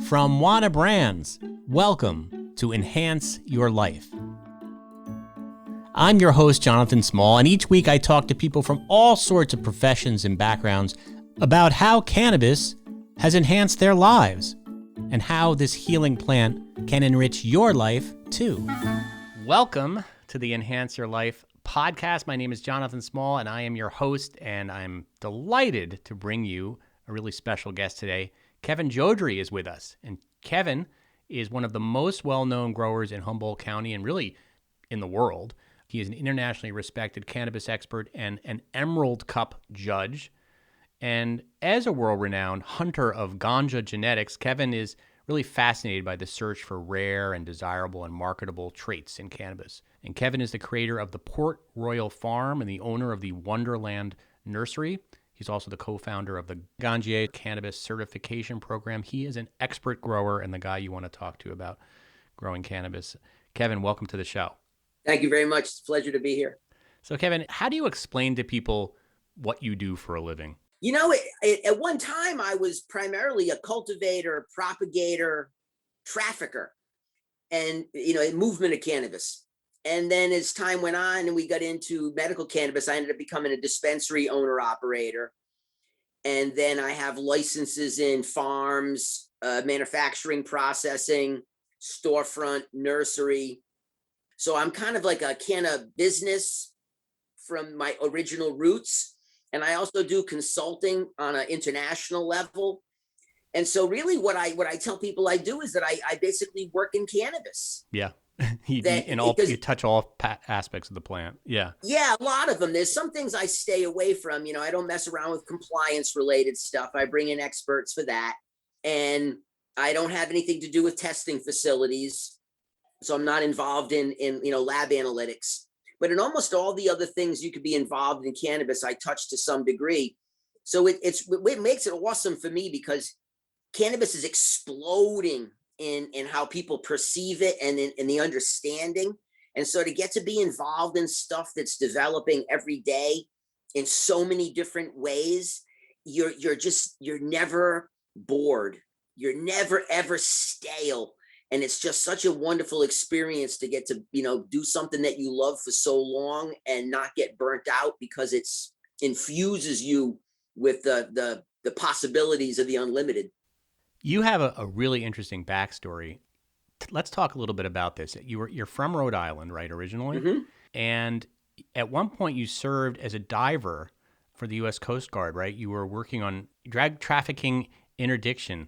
From Wana Brands, welcome to Enhance Your Life. I'm your host, Jonathan Small, and each week I talk to people from all sorts of professions and backgrounds about how cannabis has enhanced their lives and how this healing plant can enrich your life too. Welcome to the Enhance Your Life podcast. My name is Jonathan Small, and I am your host, and I'm delighted to bring you a really special guest today. Kevin Jodrey is with us, and Kevin is one of the most well-known growers in Humboldt County and really in the world. He is an internationally respected cannabis expert and an Emerald Cup judge. And as a world-renowned hunter of ganja genetics, Kevin is really fascinated by the search for rare and desirable and marketable traits in cannabis. And Kevin is the creator of the Port Royal Farm and the owner of the Wonderland Nursery. He's also the co-founder of the Ganjier Cannabis Certification Program. He is an expert grower and the guy you want to talk to about growing cannabis. Kevin, welcome to the show. Thank you very much. It's a pleasure to be here. So, Kevin, how do you explain to people what you do for a living? You know, at one time, I was primarily a cultivator, propagator, trafficker, and, movement of cannabis. And then as time went on and we got into medical cannabis, I ended up becoming a dispensary owner operator. And then I have licenses in farms, manufacturing, processing, storefront, nursery. So I'm kind of like a canna business from my original roots. And I also do consulting on an international level. And so really what I tell people I do is that I basically work in cannabis. Yeah. You touch all aspects of the plant. Yeah, a lot of them. There's some things I stay away from. I don't mess around with compliance related stuff. I bring in experts for that, and I don't have anything to do with testing facilities, so I'm not involved in lab analytics. But in almost all the other things you could be involved in cannabis, I touch to some degree. So it makes it awesome for me because cannabis is exploding in how people perceive it and in the understanding. And so to get to be involved in stuff that's developing every day in so many different ways, you're never bored. You're never, ever stale. And it's just such a wonderful experience to get to, do something that you love for so long and not get burnt out because it's infuses you with the possibilities of the unlimited. You have a really interesting backstory. Let's talk a little bit about this. You're from Rhode Island, right, originally? Mm-hmm. And at one point you served as a diver for the U.S. Coast Guard, right? You were working on drug trafficking interdiction.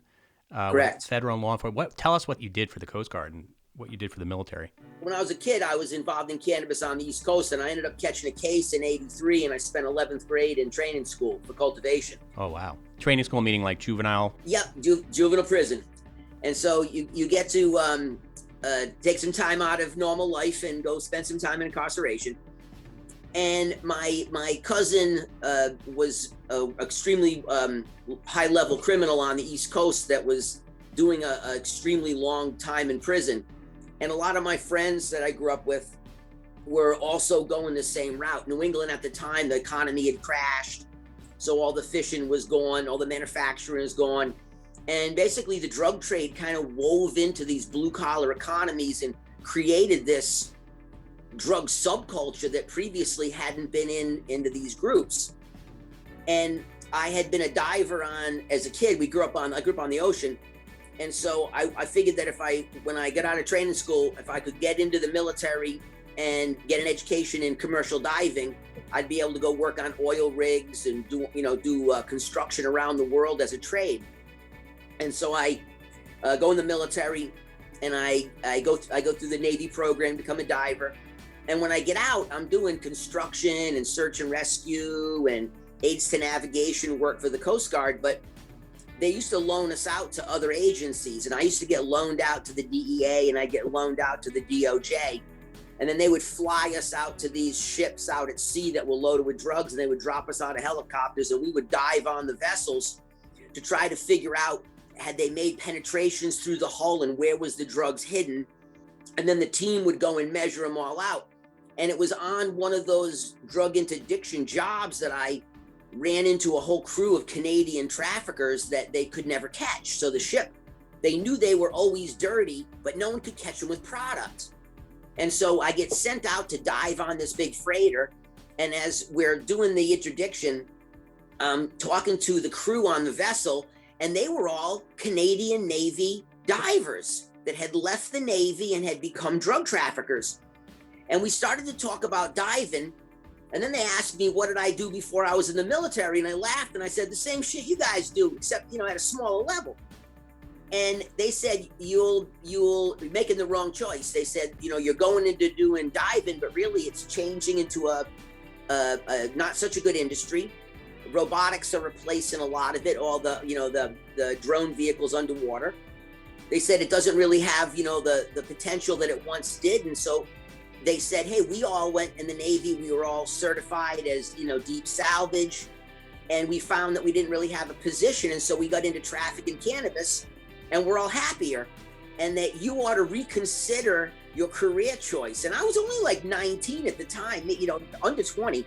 Correct. With federal law enforcement. Tell us what you did for the Coast Guard and what you did for the military. When I was a kid, I was involved in cannabis on the East Coast, and I ended up catching a case in '83, and I spent 11th grade in training school for cultivation. Oh, wow. Training school meaning like juvenile? Yep, juvenile prison. And so you get to take some time out of normal life and go spend some time in incarceration. And my cousin was an extremely high-level criminal on the East Coast that was doing a extremely long time in prison. And a lot of my friends that I grew up with were also going the same route. New England at the time, the economy had crashed. So all the fishing was gone, all the manufacturing is gone. And basically the drug trade kind of wove into these blue-collar economies and created this drug subculture that previously hadn't been into these groups. And I had been a diver as a kid. I grew up on the ocean. And so I figured that when I got out of training school, if I could get into the military and get an education in commercial diving, I'd be able to go work on oil rigs and do construction around the world as a trade. And so I go in the military, and I go through the Navy program, become a diver. And when I get out, I'm doing construction and search and rescue and aids to navigation work for the Coast Guard, but they used to loan us out to other agencies. And I used to get loaned out to the DEA, and I get loaned out to the DOJ. And then they would fly us out to these ships out at sea that were loaded with drugs, and they would drop us out of helicopters, and we would dive on the vessels to try to figure out, had they made penetrations through the hull and where was the drugs hidden? And then the team would go and measure them all out. And it was on one of those drug interdiction jobs that I ran into a whole crew of Canadian traffickers that they could never catch. So the ship They knew they were always dirty, but no one could catch them with product. And so I get sent out to dive on this big freighter. And as we're doing the interdiction, talking to the crew on the vessel, and they were all Canadian Navy divers that had left the Navy and had become drug traffickers. And we started to talk about diving. And then they asked me, what did I do before I was in the military? And I laughed and I said, the same shit you guys do, except, at a smaller level. And they said, you'll be making the wrong choice. They said, you're going into doing diving, but really it's changing into a not such a good industry. Robotics are replacing a lot of it, all the drone vehicles underwater. They said it doesn't really have, the potential that it once did. And so they said, hey, we all went in the Navy. We were all certified as, deep salvage. And we found that we didn't really have a position. And so we got into trafficking cannabis, and we're all happier. And that you ought to reconsider your career choice. And I was only like 19 at the time, under 20.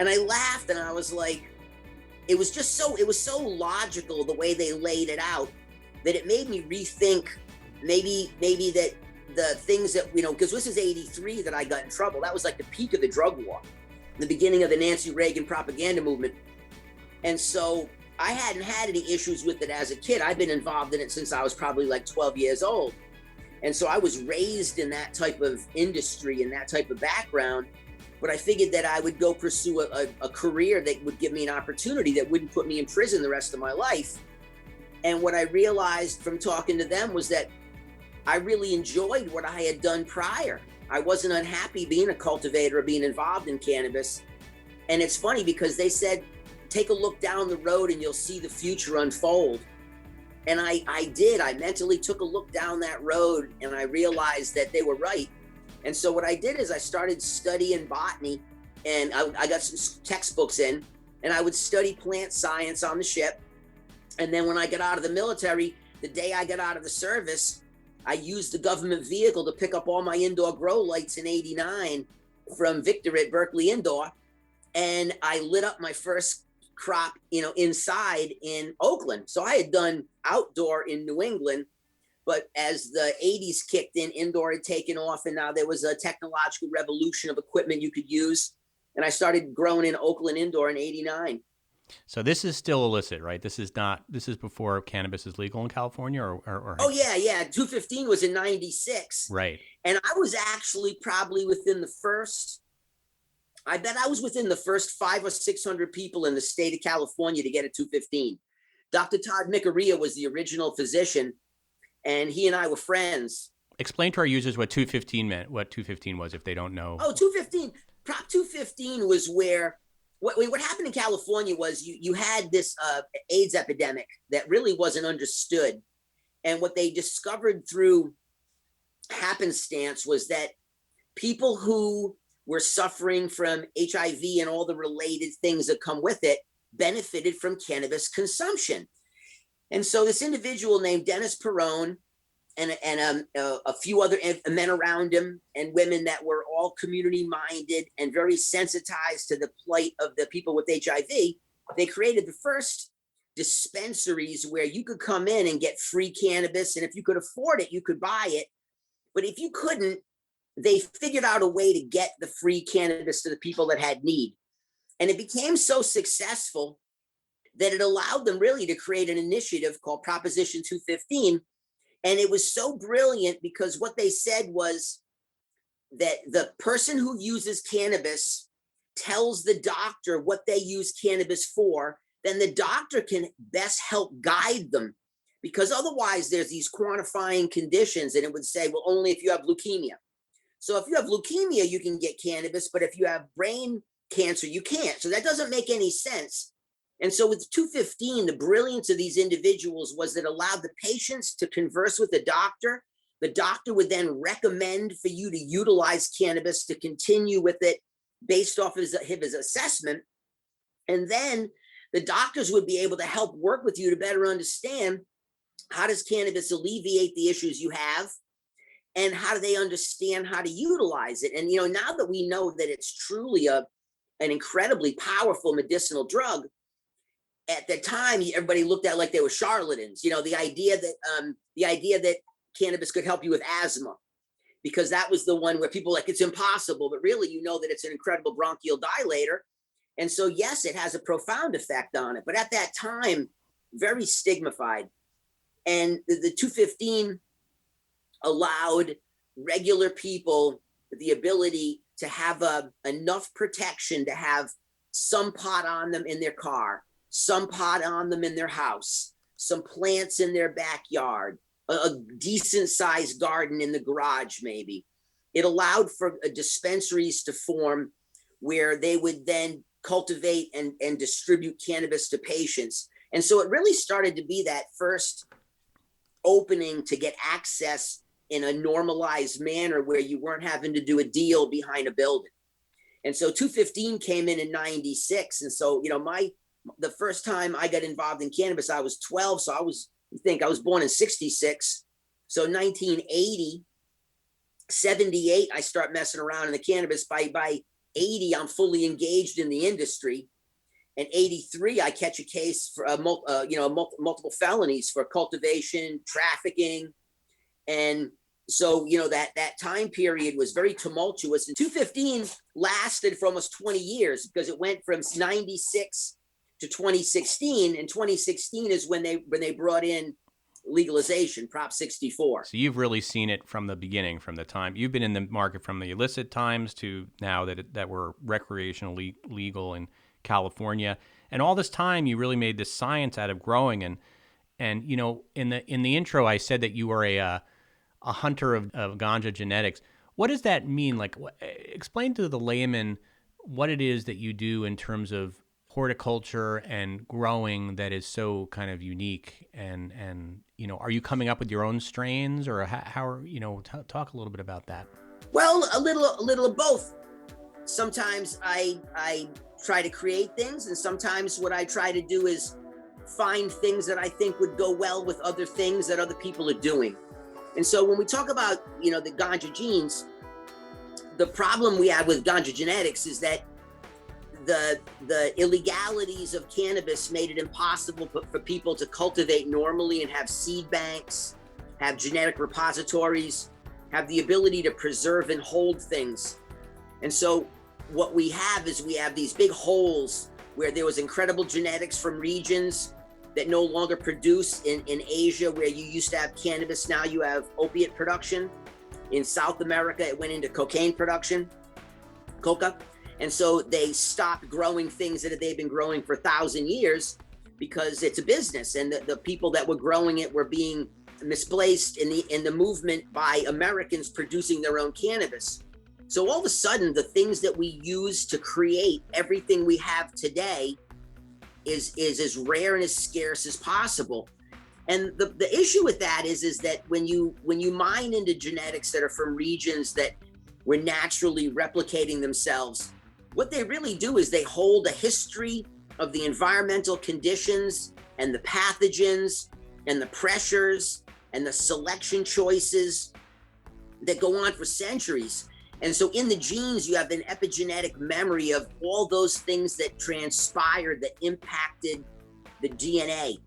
And I laughed and I was like, it was so logical the way they laid it out that it made me rethink maybe that the things that, because this is 83 that I got in trouble. That was like the peak of the drug war, the beginning of the Nancy Reagan propaganda movement. And so I hadn't had any issues with it as a kid. I've been involved in it since I was probably like 12 years old. And so I was raised in that type of industry and that type of background. But I figured that I would go pursue a career that would give me an opportunity that wouldn't put me in prison the rest of my life. And what I realized from talking to them was that I really enjoyed what I had done prior. I wasn't unhappy being a cultivator or being involved in cannabis. And it's funny because they said, take a look down the road and you'll see the future unfold. And I did. I mentally took a look down that road and I realized that they were right. And so what I did is I started studying botany, and I got some textbooks in, and I would study plant science on the ship. And then when I got out of the military, the day I got out of the service, I used the government vehicle to pick up all my indoor grow lights in '89 from Victor at Berkeley Indoor. And I lit up my first crop, inside in Oakland. So I had done outdoor in New England. But as the 80s kicked in, indoor had taken off, and now there was a technological revolution of equipment you could use. And I started growing in Oakland indoor in '89. So this is still illicit, right? This is before cannabis is legal in California or Oh, yeah. 215 was in '96. Right. And I was actually probably within the first 500 or 600 people in the state of California to get a 215. Dr. Todd Miccaria was the original physician. And he and I were friends. Explain to our users what 215 meant, what 215 was, if they don't know. Oh, 215, Prop 215 was where, what happened in California was you had this AIDS epidemic that really wasn't understood. And what they discovered through happenstance was that people who were suffering from HIV and all the related things that come with it benefited from cannabis consumption. And so this individual named Dennis Perrone and a few other men around him and women that were all community minded and very sensitized to the plight of the people with HIV, they created the first dispensaries where you could come in and get free cannabis. And if you could afford it, you could buy it. But if you couldn't, they figured out a way to get the free cannabis to the people that had need. And it became so successful that it allowed them really to create an initiative called Proposition 215. And it was so brilliant because what they said was that the person who uses cannabis tells the doctor what they use cannabis for, then the doctor can best help guide them. Because otherwise there's these quantifying conditions and it would say, well, only if you have leukemia. So if you have leukemia, you can get cannabis, but if you have brain cancer, you can't. So that doesn't make any sense. And so with 215, the brilliance of these individuals was that it allowed the patients to converse with the doctor. The doctor would then recommend for you to utilize cannabis to continue with it based off his assessment. And then the doctors would be able to help work with you to better understand how does cannabis alleviate the issues you have and how do they understand how to utilize it. And, now that we know that it's truly an incredibly powerful medicinal drug, at the time, everybody looked at it like they were charlatans. The idea that cannabis could help you with asthma, because that was the one where people were like, it's impossible, but really, that it's an incredible bronchial dilator. And so, yes, it has a profound effect on it. But at that time, very stigmatized. And the 215 allowed regular people the ability to have enough protection to have some pot on them in their car, some pot on them in their house, some plants in their backyard, a decent sized garden in the garage, maybe. It allowed for dispensaries to form where they would then cultivate and distribute cannabis to patients. And so it really started to be that first opening to get access in a normalized manner where you weren't having to do a deal behind a building. And so 215 came in 96. And so, the first time I got involved in cannabis, I was 12. So I was born in 66. So 1980, 78, I start messing around in the cannabis. By 80, I'm fully engaged in the industry. And 83, I catch a case for multiple felonies for cultivation, trafficking. And so, that time period was very tumultuous. And 215 lasted for almost 20 years because it went from 96 to 2016. And 2016 is when they brought in legalization, Prop 64. So you've really seen it from the beginning, from the time you've been in the market, from the illicit times to now that we're recreationally legal in California. And all this time you really made this science out of growing. And in the intro, I said that you were a hunter of ganja genetics. What does that mean? Like, explain to the layman what it is that you do in terms of horticulture and growing that is so kind of unique. And are you coming up with your own strains, or how are, talk a little bit about that. Well, a little of both. Sometimes I try to create things, and sometimes what I try to do is find things that I think would go well with other things that other people are doing. And so when we talk about, the ganja genes, the problem we have with ganja genetics is that the illegalities of cannabis made it impossible for people to cultivate normally and have seed banks, have genetic repositories, have the ability to preserve and hold things. And so what we have is these big holes where there was incredible genetics from regions that no longer produce. In Asia, where you used to have cannabis, now you have opiate production. In South America, it went into cocaine production, coca. And so they stopped growing things that they've been growing for 1,000 years because it's a business. And the people that were growing it were being misplaced in the movement by Americans producing their own cannabis. So all of a sudden, the things that we use to create everything we have today is as rare and as scarce as possible. And the issue with that is that when you mine into genetics that are from regions that were naturally replicating themselves, what they really do is they hold a history of the environmental conditions and the pathogens and the pressures and the selection choices that go on for centuries. And so in the genes, you have an epigenetic memory of all those things that transpired, that impacted the DNA.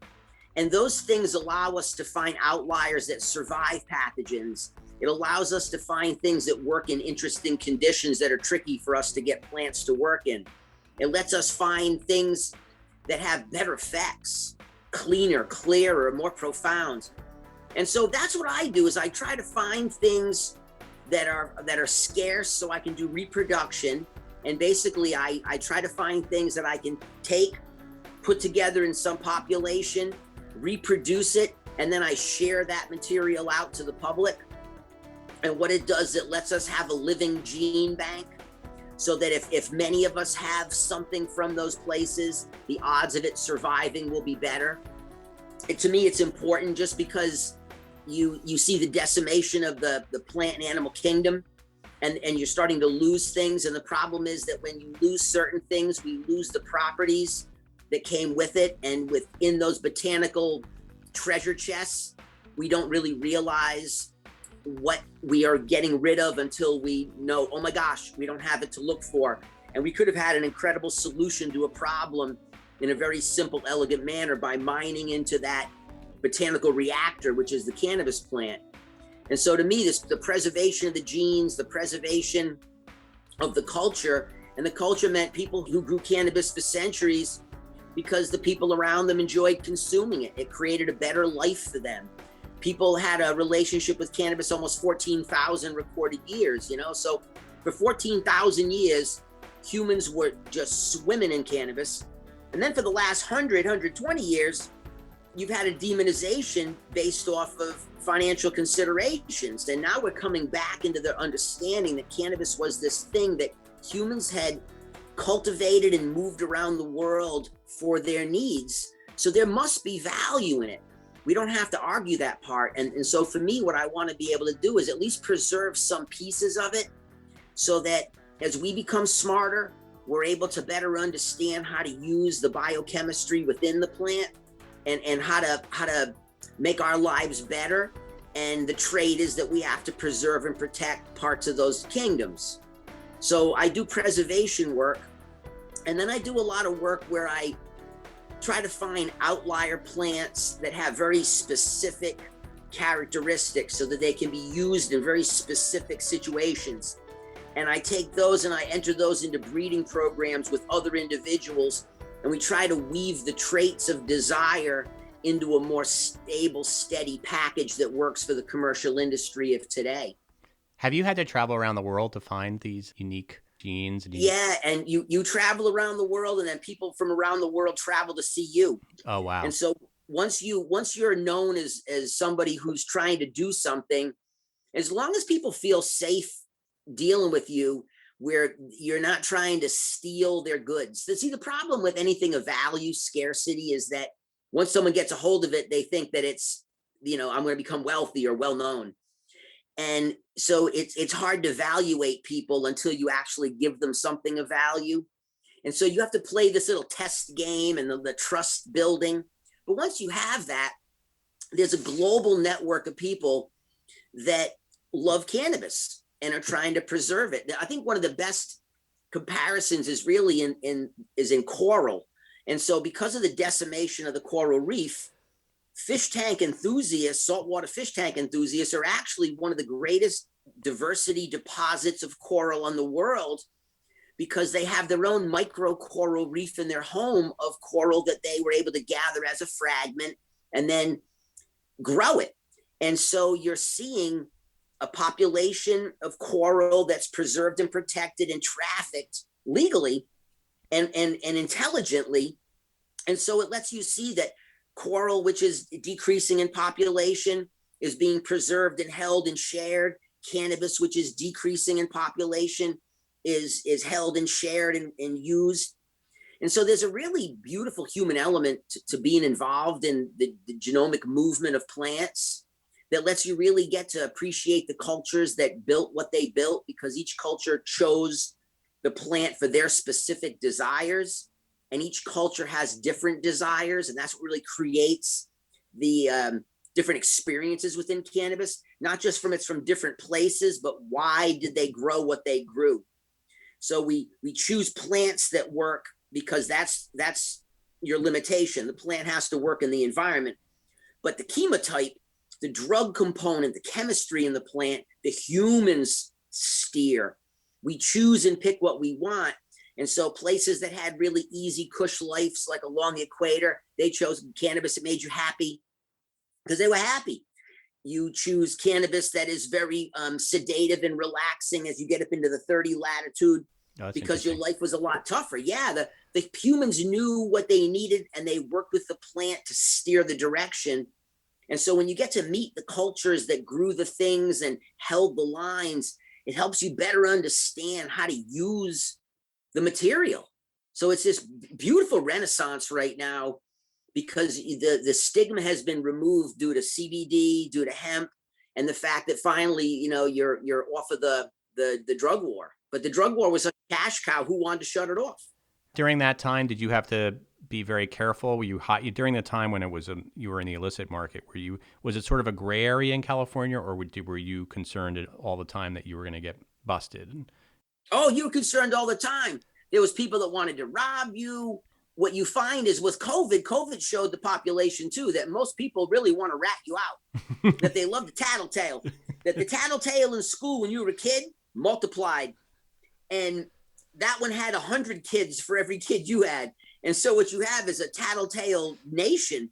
And those things allow us to find outliers that survive pathogens. It allows us to find things that work in interesting conditions that are tricky for us to get plants to work in. It lets us find things that have better effects, cleaner, clearer, more profound. And so that's what I do, is I try to find things that are scarce so I can do reproduction. And basically I try to find things that I can take, put together in some population, reproduce it, and then I share that material out to the public. And what it does, it lets us have a living gene bank, so that if many of us have something from those places, the odds of it surviving will be better. To me, it's important just because you see the decimation of the plant and animal kingdom, and you're starting to lose things. And the problem is that when you lose certain things, we lose the properties that came with it. And within those botanical treasure chests, we don't really realize what we are getting rid of until we know, oh my gosh, we don't have it to look for. And we could have had an incredible solution to a problem in a very simple, elegant manner by mining into that botanical reactor, which is the cannabis plant. And so to me, the preservation of the genes, the preservation of the culture, and the culture meant people who grew cannabis for centuries because the people around them enjoyed consuming it. It created a better life for them. People had a relationship with cannabis almost 14,000 recorded years, So for 14,000 years, humans were just swimming in cannabis. And then for the last 120 years, you've had a demonization based off of financial considerations. And now we're coming back into the understanding that cannabis was this thing that humans had cultivated and moved around the world for their needs. So there must be value in it. We don't have to argue that part. And so for me, what I want to be able to do is at least preserve some pieces of it so that as we become smarter, we're able to better understand how to use the biochemistry within the plant and how to make our lives better. And the trade is that we have to preserve and protect parts of those kingdoms. So I do preservation work, and then I do a lot of work where I try to find outlier plants that have very specific characteristics so that they can be used in very specific situations. And I take those and I enter those into breeding programs with other individuals, and we try to weave the traits of desire into a more stable, steady package that works for the commercial industry of today. Have you had to travel around the world to find these unique genes? Yeah, and you travel around the world, and then people from around the world travel to see you. Oh, wow. And so once you're known as somebody who's trying to do something, as long as people feel safe dealing with you, where you're not trying to steal their goods. See, the problem with anything of value, scarcity, is that once someone gets a hold of it, they think that it's, I'm going to become wealthy or well known. And so it's hard to evaluate people until you actually give them something of value. And so you have to play this little test game and the trust building. But once you have that, there's a global network of people that love cannabis and are trying to preserve it. I think one of the best comparisons is really in coral. And so because of the decimation of the coral reef, fish tank enthusiasts, saltwater fish tank enthusiasts, are actually one of the greatest diversity deposits of coral in the world, because they have their own micro coral reef in their home of coral that they were able to gather as a fragment and then grow it. And so you're seeing a population of coral that's preserved and protected and trafficked legally and intelligently. And so it lets you see that coral, which is decreasing in population, is being preserved and held and shared. Cannabis, which is decreasing in population, is held and shared and used. And so there's a really beautiful human element to being involved in the genomic movement of plants that lets you really get to appreciate the cultures that built what they built, because each culture chose the plant for their specific desires. And each culture has different desires, and that's what really creates the different experiences within cannabis, not just from different places, but why did they grow what they grew? So we choose plants that work because that's your limitation. The plant has to work in the environment. But the chemotype, the drug component, the chemistry in the plant, the humans steer. We choose and pick what we want. And so places that had really easy cush lives, like along the equator, they chose cannabis that made you happy because they were happy. You choose cannabis that is very sedative and relaxing as you get up into the 30 latitude, because your life was a lot tougher. Yeah, the humans knew what they needed, and they worked with the plant to steer the direction. And so when you get to meet the cultures that grew the things and held the lines, it helps you better understand how to use the material. So it's this beautiful renaissance right now, because the stigma has been removed due to CBD, due to hemp, and the fact that finally, you're off of the drug war. But the drug war was a cash cow. Who wanted to shut it off? During that time, did you have to be very careful? Were you hot during the time when it was you were in the illicit market? Was it sort of a gray area in California, or were you concerned all the time that you were going to get busted? Oh, you were concerned all the time. There was people that wanted to rob you. what you find is with COVID showed the population too, that most people really want to rat you out, that they love the tattletale, that the tattletale in school when you were a kid multiplied. And that one had 100 kids for every kid you had. And so what you have is a tattletale nation.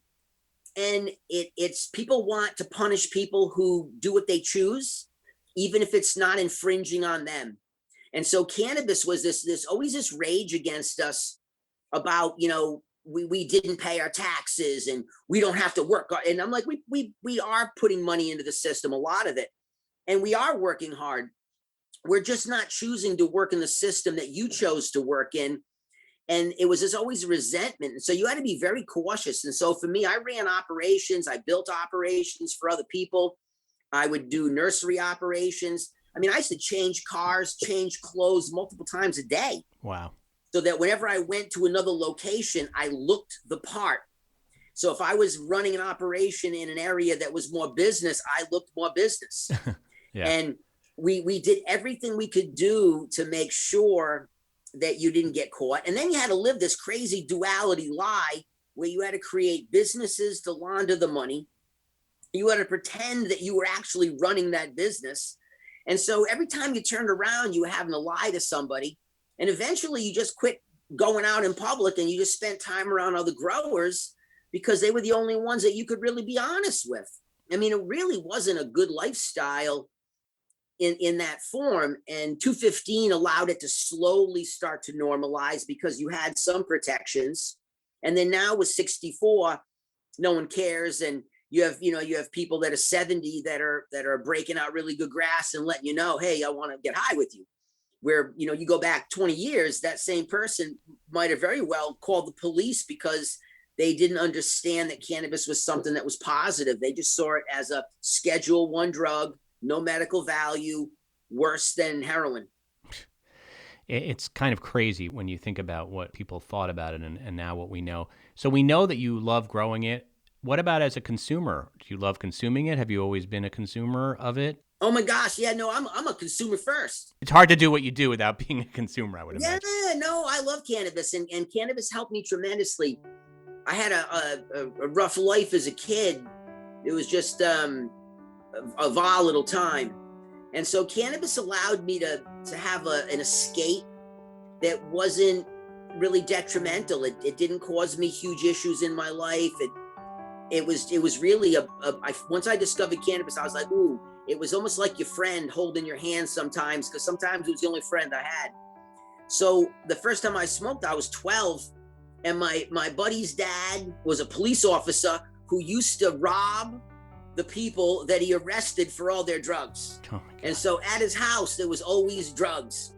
And it's people want to punish people who do what they choose, even if it's not infringing on them. And so cannabis was this always this rage against us about, we didn't pay our taxes and we don't have to work. And I'm like, we are putting money into the system, a lot of it, and we are working hard. We're just not choosing to work in the system that you chose to work in. And it was just always resentment. And so you had to be very cautious. And so for me, I ran operations. I built operations for other people. I would do nursery operations. I mean, I used to change cars, change clothes multiple times a day. Wow. So that whenever I went to another location, I looked the part. So if I was running an operation in an area that was more business, I looked more business. Yeah. And we did everything we could do to make sure that you didn't get caught. And then you had to live this crazy duality lie where you had to create businesses to launder the money. You had to pretend that you were actually running that business. And so every time you turned around, you were having to lie to somebody. And eventually you just quit going out in public and you just spent time around other growers because they were the only ones that you could really be honest with. I mean, it really wasn't a good lifestyle in that form. And 215 allowed it to slowly start to normalize because you had some protections. And then now with 64, no one cares. And you have people that are 70 that are breaking out really good grass and letting you know, hey, I want to get high with you. Where, you go back 20 years, that same person might have very well called the police because they didn't understand that cannabis was something that was positive. They just saw it as a Schedule I drug, no medical value, worse than heroin. It's kind of crazy when you think about what people thought about it and now what we know. So we know that you love growing it. What about as a consumer? Do you love consuming it? Have you always been a consumer of it? Oh my gosh. Yeah, no, I'm a consumer first. It's hard to do what you do without being a consumer, I would imagine. Yeah, no, I love cannabis and cannabis helped me tremendously. I had a rough life as a kid. It was just a volatile time. And so cannabis allowed me to have an escape that wasn't really detrimental. It didn't cause me huge issues in my life. It was really once I discovered cannabis, I was like, ooh, it was almost like your friend holding your hand sometimes, because sometimes it was the only friend I had. So the first time I smoked, I was 12, and my buddy's dad was a police officer who used to rob the people that he arrested for all their drugs. Oh and so at his house, there was always drugs.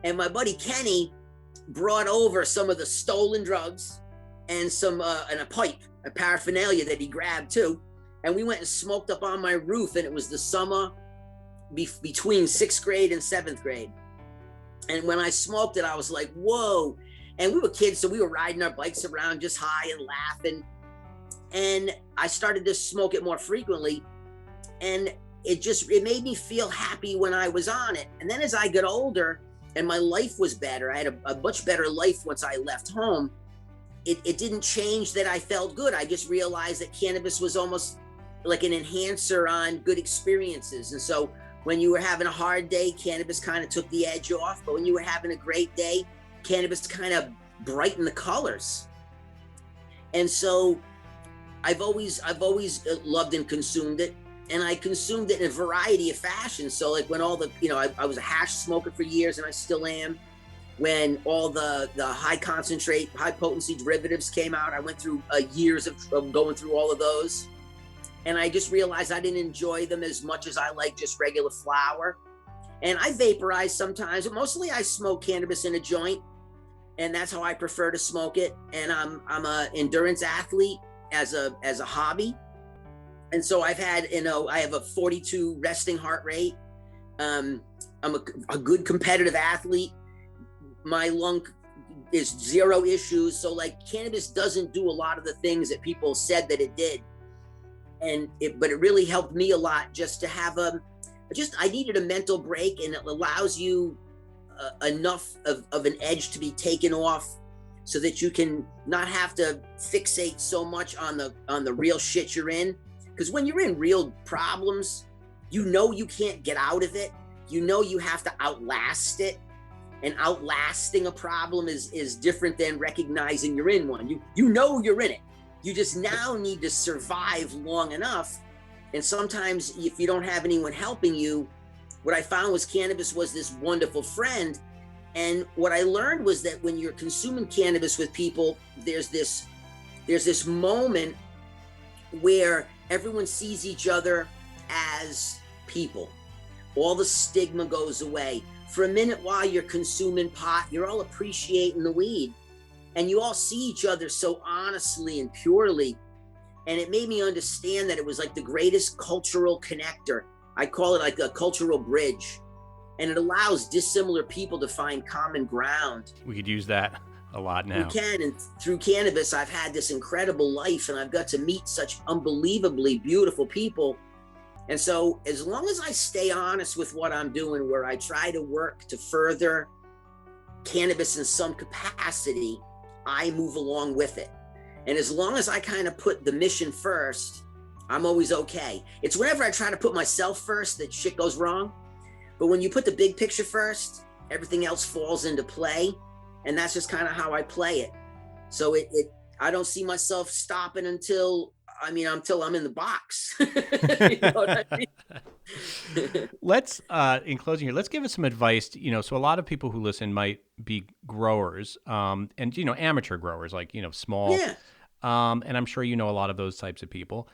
And my buddy Kenny brought over some of the stolen drugs and and a pipe, a paraphernalia that he grabbed too. And we went and smoked up on my roof, and it was the summer between 6th grade and 7th grade. And when I smoked it, I was like, whoa. And we were kids, so we were riding our bikes around just high and laughing. And I started to smoke it more frequently. And it made me feel happy when I was on it. And then as I got older and my life was better, I had a much better life once I left home. It didn't change that I felt good. I just realized that cannabis was almost like an enhancer on good experiences. And so when you were having a hard day, cannabis kind of took the edge off. But when you were having a great day, cannabis kind of brightened the colors. And so I've always loved and consumed it. And I consumed it in a variety of fashions. So like when all the, I was a hash smoker for years, and I still am. When all the high concentrate, high potency derivatives came out, I went through years of going through all of those. And I just realized I didn't enjoy them as much as I like just regular flower. And I vaporize sometimes, but mostly I smoke cannabis in a joint. And that's how I prefer to smoke it. And I'm an endurance athlete as a hobby. And so I've had, I have a 42 resting heart rate. I'm a good competitive athlete. My lung is 0 issues. So like cannabis doesn't do a lot of the things that people said that it did. But it really helped me a lot just to have I needed a mental break, and it allows you enough of an edge to be taken off so that you can not have to fixate so much on the real shit you're in. Because when you're in real problems, you know you can't get out of it. You know you have to outlast it. And outlasting a problem is different than recognizing you're in one. You know you're in it. You just now need to survive long enough. And sometimes if you don't have anyone helping you, what I found was cannabis was this wonderful friend. And what I learned was that when you're consuming cannabis with people, there's this moment where everyone sees each other as people. All the stigma goes away. For a minute while you're consuming pot, you're all appreciating the weed, and you all see each other so honestly and purely. And it made me understand that it was like the greatest cultural connector. I call it like a cultural bridge. And it allows dissimilar people to find common ground. We could use that a lot now. You can, and through cannabis, I've had this incredible life, and I've got to meet such unbelievably beautiful people. And so as long as I stay honest with what I'm doing, where I try to work to further cannabis in some capacity, I move along with it. And as long as I kind of put the mission first, I'm always okay. It's whenever I try to put myself first that shit goes wrong. But when you put the big picture first, everything else falls into play. And that's just kind of how I play it. So I don't see myself stopping until I'm in the box. You know what I mean? Let's, in closing here, let's give us some advice. So a lot of people who listen might be growers, and amateur growers, like small. Yeah. And I'm sure a lot of those types of people.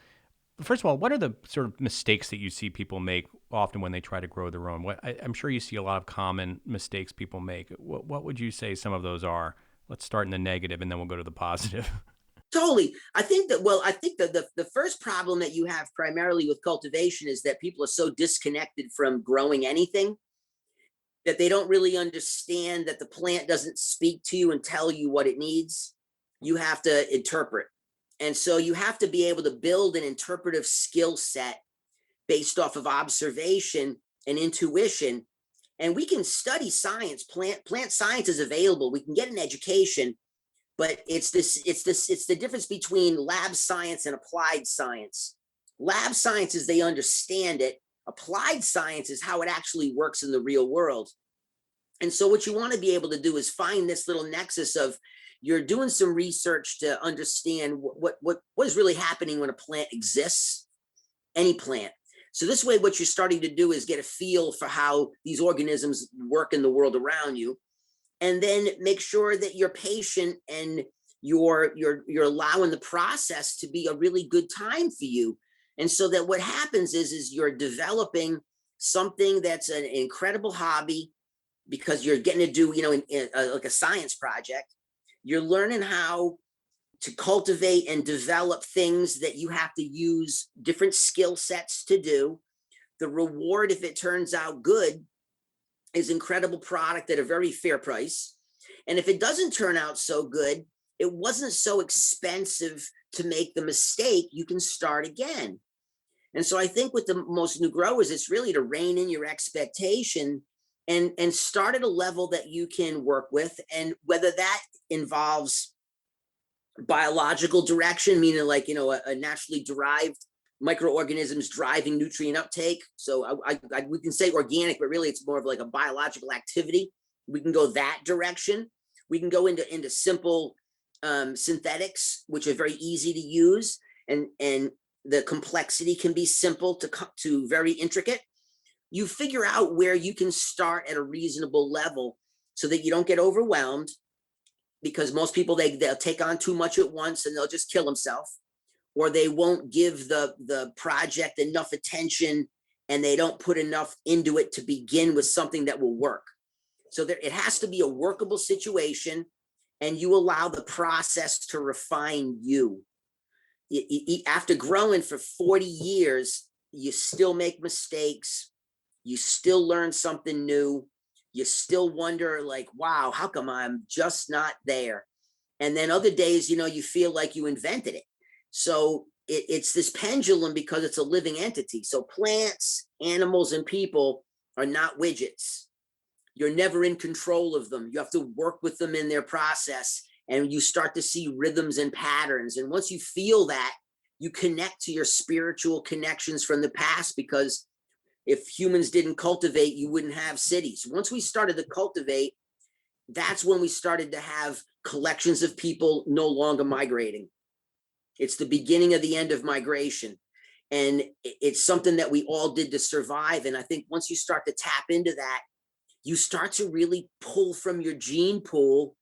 First of all, what are the sort of mistakes that you see people make often when they try to grow their own? I'm sure you see a lot of common mistakes people make. What would you say some of those are? Let's start in the negative, and then we'll go to the positive. Totally. I think that the first problem that you have primarily with cultivation is that people are so disconnected from growing anything that they don't really understand that the plant doesn't speak to you and tell you what it needs. You have to interpret. And so you have to be able to build an interpretive skill set based off of observation and intuition. And we can study science. Plant science is available. We can get an education, but it's the difference between lab science and applied science. Lab science is they understand it. Applied science is how it actually works in the real world. And so what you want to be able to do is find this little nexus of you're doing some research to understand what is really happening when a plant exists, any plant. So this way, what you're starting to do is get a feel for how these organisms work in the world around you, and then make sure that you're patient and you're allowing the process to be a really good time for you. And so that what happens is you're developing something that's an incredible hobby, because you're getting to do, like a science project. You're learning how to cultivate and develop things that you have to use different skill sets to do. The reward, if it turns out good, is incredible product at a very fair price. And if it doesn't turn out so good, it wasn't so expensive to make the mistake. You can start again. And so I think with the most new growers, it's really to rein in your expectation and start at a level that you can work with. And whether that involves biological direction, meaning like, a naturally derived microorganisms driving nutrient uptake. So we can say organic, but really it's more of like a biological activity. We can go that direction. We can go into simple synthetics, which are very easy to use. And the complexity can be simple to very intricate. You figure out where you can start at a reasonable level so that you don't get overwhelmed, because most people, they'll take on too much at once and they'll just kill themselves, or they won't give the project enough attention and they don't put enough into it to begin with something that will work. So it has to be a workable situation, and you allow the process to refine you. After growing for 40 years, you still make mistakes. You still learn something new. You still wonder, like, wow, how come I'm just not there? And then other days, you feel like you invented it. So it's this pendulum, because it's a living entity. So plants, animals, and people are not widgets. You're never in control of them. You have to work with them in their process. and you start to see rhythms and patterns. And once you feel that, you connect to your spiritual connections from the past, because if humans didn't cultivate, you wouldn't have cities. Once we started to cultivate, that's when we started to have collections of people no longer migrating. It's the beginning of the end of migration. And it's something that we all did to survive. And I think once you start to tap into that, you start to really pull from your gene pool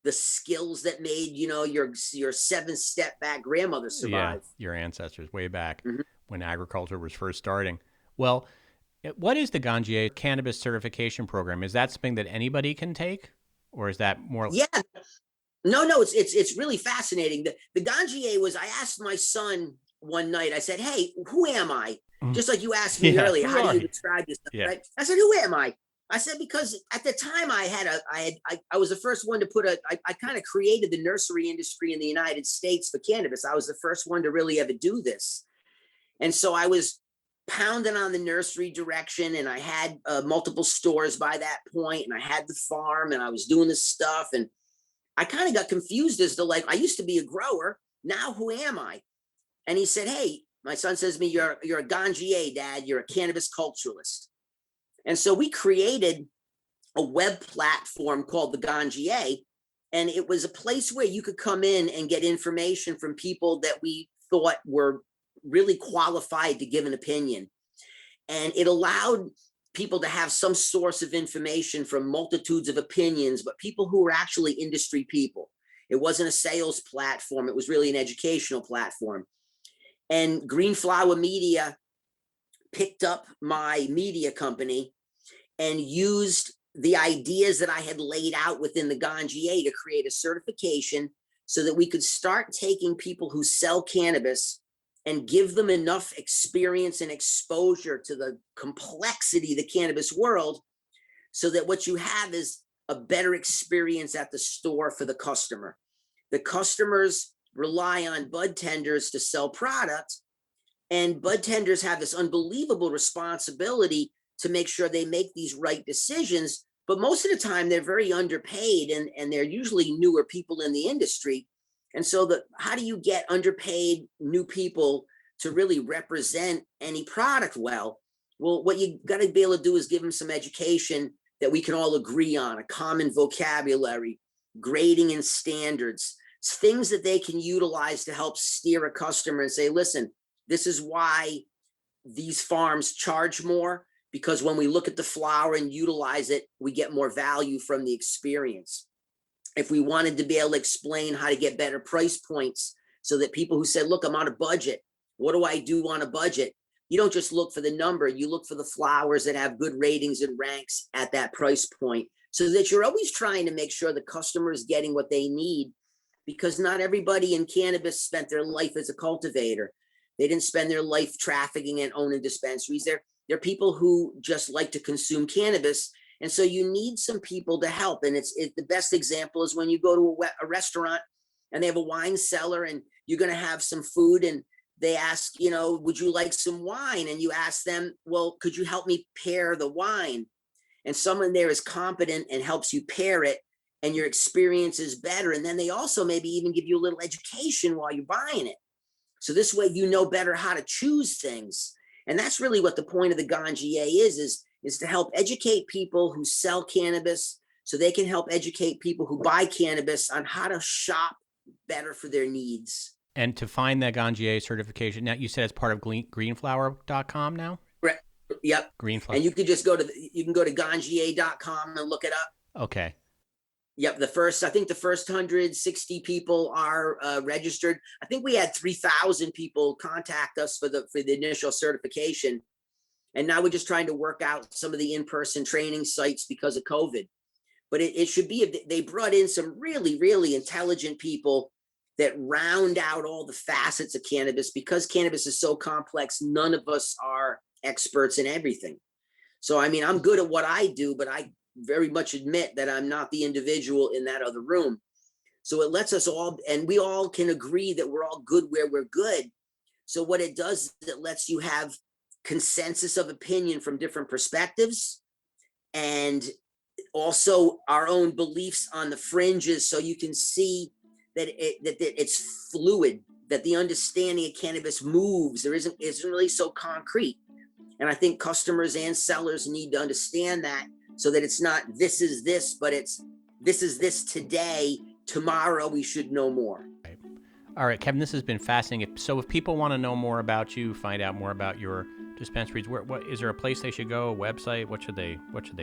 the skills that made, your 7-step back grandmother survive. Yeah, your ancestors way back Mhm. when agriculture was first starting. Well, what is the Ganjier cannabis certification program? Is that something that anybody can take, or is that more? Yeah, no, it's really fascinating. The Ganjier was, I asked my son one night, I said, hey, who am I? Just like you asked me Yeah, earlier, who how do are you you? describe yourself, Yeah. right? I said, who am I? I said, because at the time I was the first one to I kind of created the nursery industry in the United States for cannabis. I was the first one to really ever do this. And so I was pounding on the nursery direction, and I had multiple stores by that point, and I had the farm, and I was doing this stuff. And I kind of got confused as to, like, I used to be a grower. Now who am I? And he said, hey, my son says to me, you're a Ganjier, Dad. You're a cannabis culturalist. And so we created a web platform called the Ganjier. And it was a place where you could come in and get information from people that we thought were really qualified to give an opinion. And it allowed people to have some source of information from multitudes of opinions, but people who were actually industry people. It wasn't a sales platform. It was really an educational platform. And Green Flower Media picked up my media company and used the ideas that I had laid out within the Ganjier to create a certification so that we could start taking people who sell cannabis and give them enough experience and exposure to the complexity of the cannabis world, so that what you have is a better experience at the store for the customer. The customers rely on bud tenders to sell product, and bud tenders have this unbelievable responsibility to make sure they make these right decisions. But most of the time, they're very underpaid, and they're usually newer people in the industry. And so, how do you get underpaid new people to really represent any product well? Well, what you got to be able to do is give them some education that we can all agree on, a common vocabulary, grading and standards, things that they can utilize to help steer a customer and say, listen, this is why these farms charge more, because when we look at the flower and utilize it, we get more value from the experience. If we wanted to be able to explain how to get better price points, so that people who said, look, I'm on a budget, what do I do on a budget? You don't just look for the number, you look for the flowers that have good ratings and ranks at that price point, so that you're always trying to make sure the customer is getting what they need, because not everybody in cannabis spent their life as a cultivator. They didn't spend their life trafficking and owning dispensaries. They're people who just like to consume cannabis. And so you need some people to help. And the best example is when you go to a restaurant and they have a wine cellar, and you're going to have some food, and they ask, would you like some wine? And you ask them, well, could you help me pair the wine? And someone there is competent and helps you pair it, and your experience is better. And then they also maybe even give you a little education while you're buying it. So this way, you know better how to choose things. And that's really what the point of the Ganjier is to help educate people who sell cannabis, so they can help educate people who buy cannabis on how to shop better for their needs. And to find that Ganjier certification, now you said it's part of greenflower.com now? Right. Yep. Greenflower. And you can just go to ganjier.com and look it up. Okay. Yep, I think the first 160 people are registered. I think we had 3,000 people contact us for the initial certification, and now we're just trying to work out some of the in-person training sites because of COVID. But it should be, they brought in some really, really intelligent people that round out all the facets of cannabis, because cannabis is so complex. None of us are experts in everything. So, I mean, I'm good at what I do, but I very much admit that I'm not the individual in that other room. So it lets us all, and we all can agree that we're all good where we're good. So what it does is it lets you have consensus of opinion from different perspectives, and also our own beliefs on the fringes, so you can see that it's fluid, that the understanding of cannabis moves. There isn't really so concrete. And I think customers and sellers need to understand that, so that it's not this is this, but it's this is this today. Tomorrow we should know more. All right, Kevin, this has been fascinating. So if people want to know more about you, find out more about your dispensaries, what is there a place they should go, a website? What should they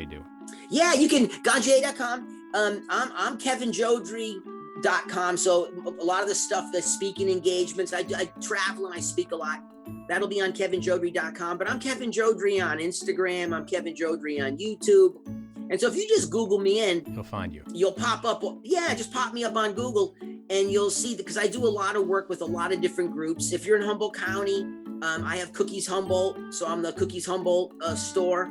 do? Yeah, you can Ganjier.com. I'm KevinJodrey.com. So a lot of the stuff, the speaking engagements, I travel and I speak a lot. That'll be on KevinJodrey.com. But I'm Kevin Jodrey on Instagram. I'm Kevin Jodrey on YouTube. And so if you just Google me in, he'll find you. You'll pop up. Yeah, just pop me up on Google and you'll see, because I do a lot of work with a lot of different groups. If you're in Humboldt County, I have Cookies Humboldt. So I'm the Cookies Humboldt store.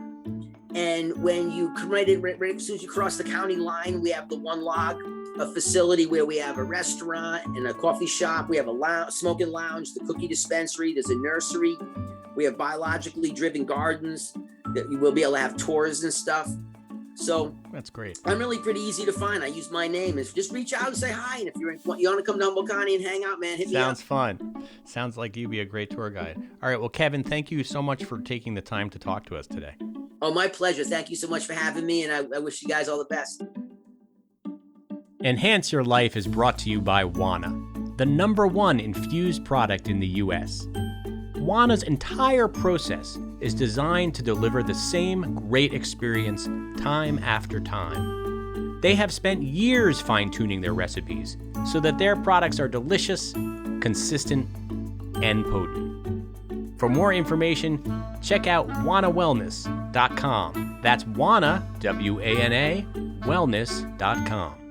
And when you come right as soon as you cross the county line, we have the One Log, a facility where we have a restaurant and a coffee shop. We have a smoking lounge, the cookie dispensary. There's a nursery. We have biologically driven gardens that you will be able to have tours and stuff. So that's great. I'm really pretty easy to find. I use my name. Just reach out and say hi. And if you want to come to Humboldt County and hang out, man, hit me up. Sounds fun. Sounds like you'd be a great tour guide. All right. Well, Kevin, thank you so much for taking the time to talk to us today. Oh, my pleasure. Thank you so much for having me. And I wish you guys all the best. Enhance Your Life is brought to you by Wana, the #1 infused product in the U.S. Wana's entire process is designed to deliver the same great experience time after time. They have spent years fine-tuning their recipes so that their products are delicious, consistent, and potent. For more information, check out wanawellness.com. That's Wana, W-A-N-A, wellness.com.